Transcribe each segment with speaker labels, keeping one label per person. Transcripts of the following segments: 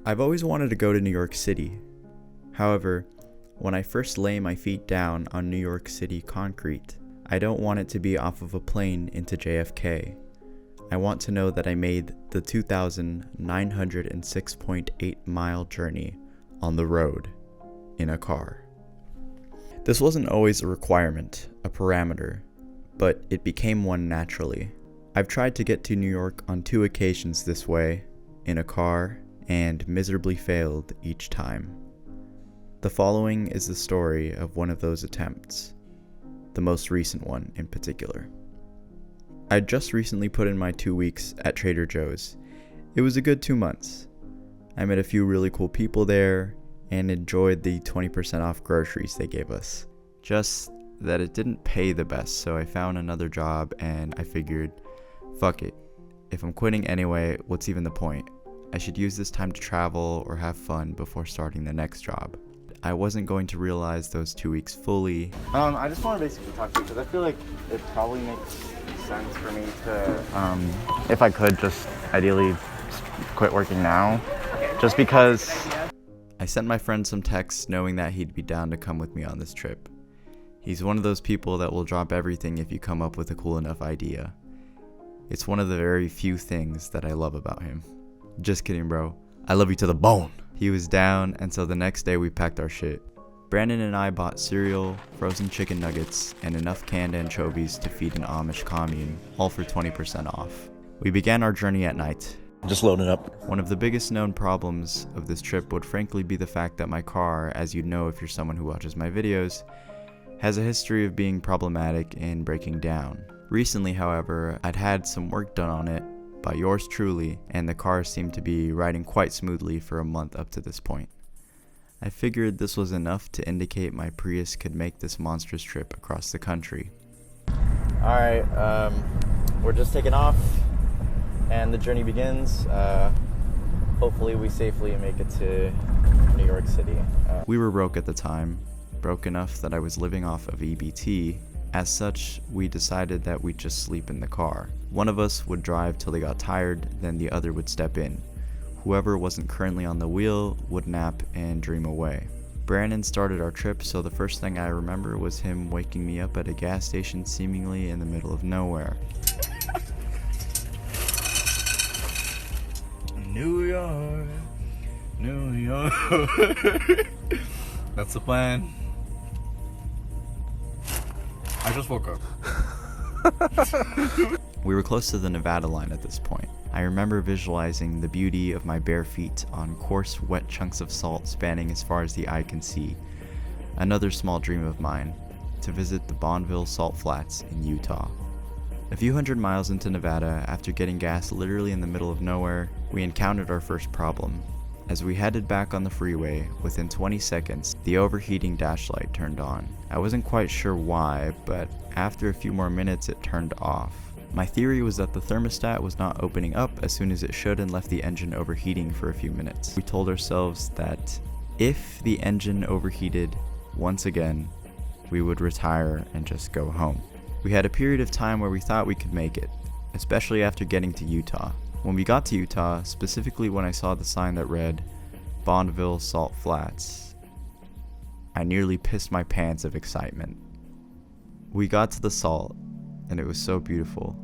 Speaker 1: I've always wanted to go to New York City. However, when I first lay my feet down on New York City concrete, I don't want it to be off of a plane into JFK. I want to know that I made the 2,906.8 mile journey on the road in a car. This wasn't always a requirement, a parameter, but it became one naturally. I've tried to get to New York on 2 occasions this way, in a car, and miserably failed each time. The following is the story of one of those attempts, the most recent one in particular. I just recently put in my 2 weeks at Trader Joe's. It was a good 2 months. I met a few really cool people there and enjoyed the 20% off groceries they gave us. Just that it didn't pay the best, so I found another job and I figured, fuck it. If I'm quitting anyway, what's even the point? I should use this time to travel or have fun before starting the next job. I wasn't going to realize those 2 weeks fully.
Speaker 2: I just want to basically talk to you because I feel like it probably makes sense for me to, if I could, just ideally quit working now. Just because
Speaker 1: I sent my friend some texts knowing that he'd be down to come with me on this trip. He's one of those people that will drop everything if you come up with a cool enough idea. It's one of the very few things that I love about him. Just kidding, bro. I love you to the bone. He was down, and so the next day we packed our shit. Brandon and I bought cereal, frozen chicken nuggets, and enough canned anchovies to feed an Amish commune, all for 20% off. We began our journey at night.
Speaker 3: Just loading up.
Speaker 1: One of the biggest known problems of this trip would frankly be the fact that my car, as you'd know if you're someone who watches my videos, has a history of being problematic and breaking down. Recently, however, I'd had some work done on it by yours truly, and the car seemed to be riding quite smoothly for a month up to this point. I figured this was enough to indicate my Prius could make this monstrous trip across the country.
Speaker 2: Alright, we're just taking off and the journey begins. Hopefully we safely make it to New York City.
Speaker 1: We were broke at the time, broke enough that I was living off of EBT. As such, we decided that we'd just sleep in the car. One of us would drive till they got tired, then the other would step in. Whoever wasn't currently on the wheel would nap and dream away. Brandon started our trip, so the first thing I remember was him waking me up at a gas station seemingly in the middle of nowhere.
Speaker 3: New York, New York. That's the plan. I just woke up.
Speaker 1: We were close to the Nevada line at this point. I remember visualizing the beauty of my bare feet on coarse, wet chunks of salt spanning as far as the eye can see. Another small dream of mine, to visit the Bonneville Salt Flats in Utah. A few hundred miles into Nevada, after getting gas literally in the middle of nowhere, we encountered our first problem. As we headed back on the freeway, within 20 seconds, the overheating dash light turned on. I wasn't quite sure why, but after a few more minutes it turned off. My theory was that the thermostat was not opening up as soon as it should and left the engine overheating for a few minutes. We told ourselves that if the engine overheated once again, we would retire and just go home. We had a period of time where we thought we could make it, especially after getting to Utah. When we got to Utah, specifically when I saw the sign that read Bonneville Salt Flats, I nearly pissed my pants of excitement. We got to the salt, and it was so beautiful.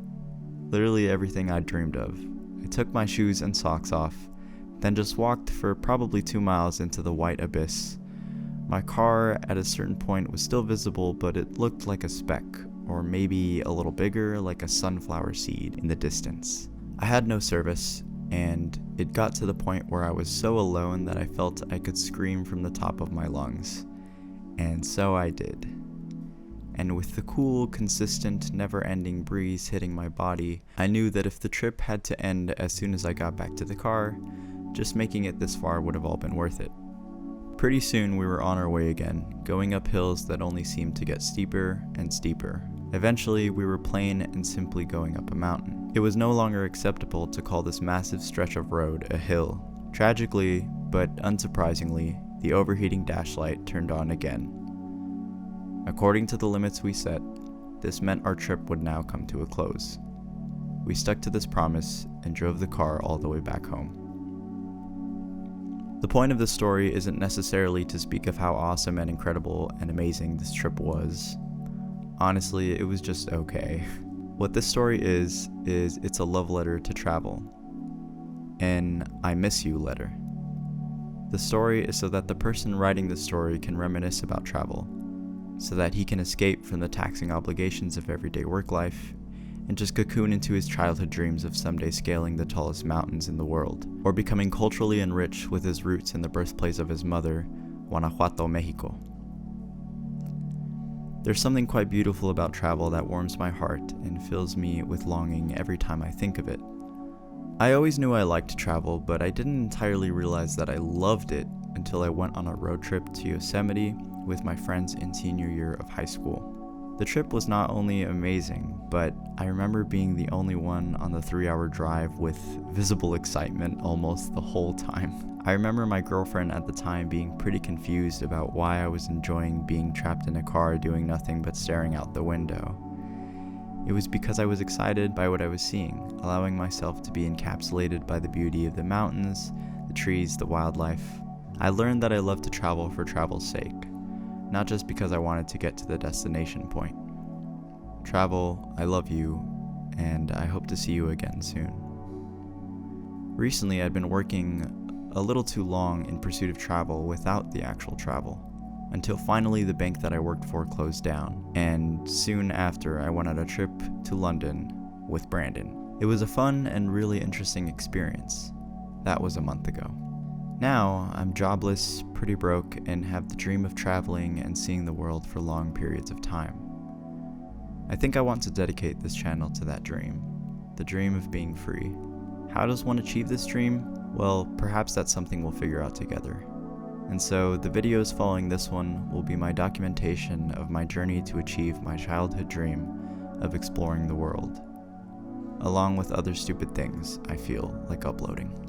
Speaker 1: Literally everything I dreamed of. I took my shoes and socks off, then just walked for probably 2 miles into the white abyss. My car at a certain point was still visible, but it looked like a speck, or maybe a little bigger, like a sunflower seed in the distance. I had no service, and it got to the point where I was so alone that I felt I could scream from the top of my lungs. And so I did. And with the cool, consistent, never-ending breeze hitting my body, I knew that if the trip had to end as soon as I got back to the car, just making it this far would have all been worth it. Pretty soon we were on our way again, going up hills that only seemed to get steeper and steeper. Eventually, we were plain and simply going up a mountain. It was no longer acceptable to call this massive stretch of road a hill. Tragically, but unsurprisingly, the overheating dash light turned on again. According to the limits we set, this meant our trip would now come to a close. We stuck to this promise and drove the car all the way back home. The point of this story isn't necessarily to speak of how awesome and incredible and amazing this trip was. Honestly, it was just okay. What this story is it's a love letter to travel. An I miss you letter. The story is so that the person writing the story can reminisce about travel, so that he can escape from the taxing obligations of everyday work life and just cocoon into his childhood dreams of someday scaling the tallest mountains in the world, or becoming culturally enriched with his roots in the birthplace of his mother, Guanajuato, Mexico. There's something quite beautiful about travel that warms my heart and fills me with longing every time I think of it. I always knew I liked to travel, but I didn't entirely realize that I loved it until I went on a road trip to Yosemite with my friends in senior year of high school. The trip was not only amazing, but I remember being the only one on the 3-hour drive with visible excitement almost the whole time. I remember my girlfriend at the time being pretty confused about why I was enjoying being trapped in a car doing nothing but staring out the window. It was because I was excited by what I was seeing, allowing myself to be encapsulated by the beauty of the mountains, the trees, the wildlife. I learned that I love to travel for travel's sake, not just because I wanted to get to the destination point. Travel, I love you, and I hope to see you again soon. Recently, I'd been working a little too long in pursuit of travel without the actual travel, until finally the bank that I worked for closed down, and soon after I went on a trip to London with Brandon. It was a fun and really interesting experience. That was a month ago. Now, I'm jobless, pretty broke, and have the dream of traveling and seeing the world for long periods of time. I think I want to dedicate this channel to that dream, the dream of being free. How does one achieve this dream? Well, perhaps that's something we'll figure out together. And so, the videos following this one will be my documentation of my journey to achieve my childhood dream of exploring the world, along with other stupid things I feel like uploading.